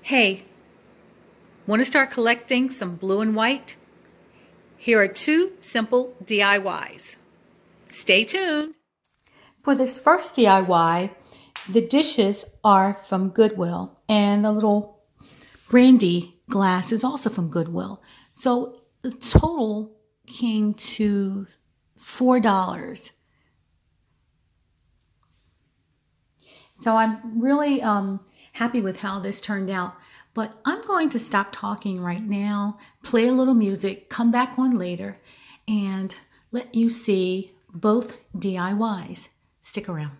Hey, want to start collecting some blue and white? Here are 2 simple DIYs. Stay tuned. For this first DIY, the dishes are from Goodwill and the little brandy glass is also from Goodwill. So the total came to $4. So I'm really happy with how this turned out, but I'm going to stop talking right now, play a little music, come back on later, and let you see both DIYs. Stick around.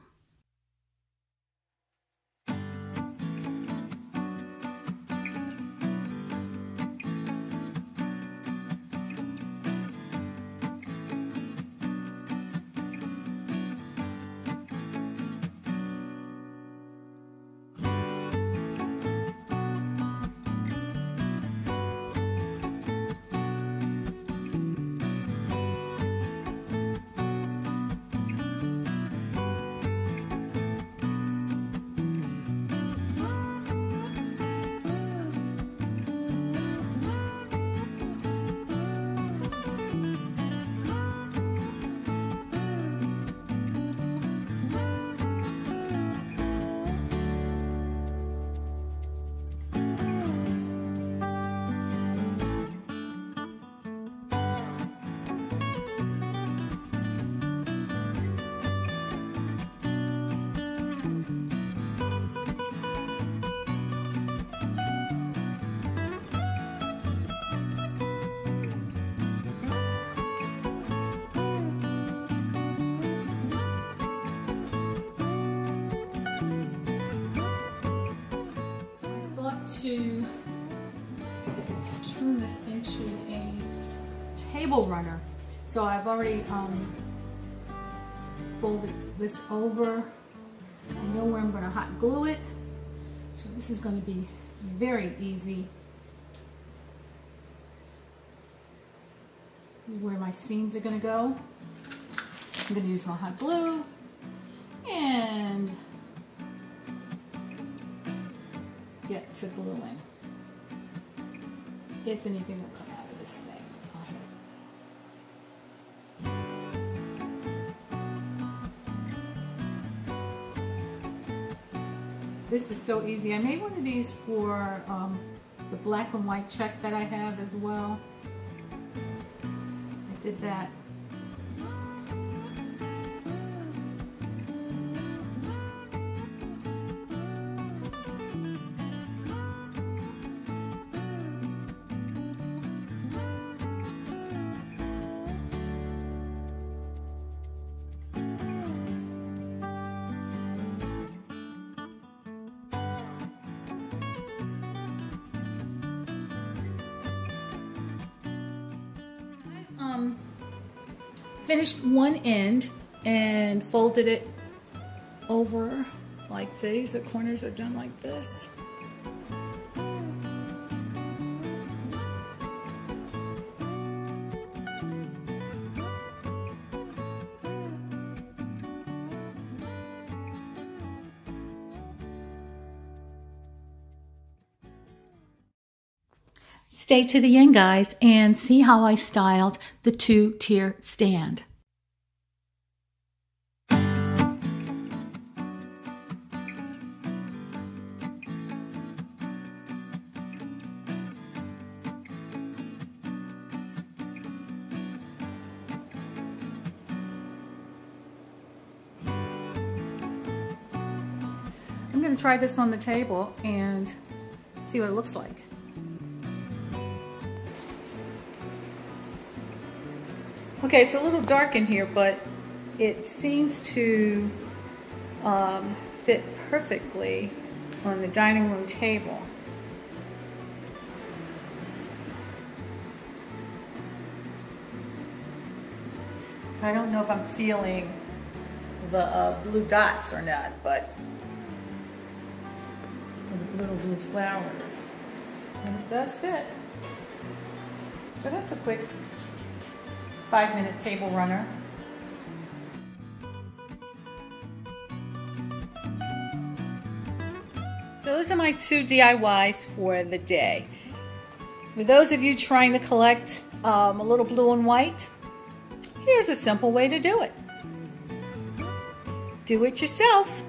To turn this into a table runner. So I've already folded this over. I know where I'm going to hot glue it. So this is going to be very easy. This is where my seams are going to go. I'm going to use my hot glue and get to gluing. If anything will come out of this thing. This is so easy. I made one of these for the black and white check that I have as well. I did that. Finished one end and folded it over like these. The corners are done like this. Stay to the end, guys, and see how I styled the 2-tier stand. I'm going to try this on the table and see what it looks like. Okay, it's a little dark in here, but it seems to fit perfectly on the dining room table. So I don't know if I'm feeling the blue dots or not, but the little blue flowers. And it does fit. So that's a quick 5-minute table runner. So those are my 2 DIYs for the day. For those of you trying to collect a little blue and white, here's a simple way to do it. Do it yourself.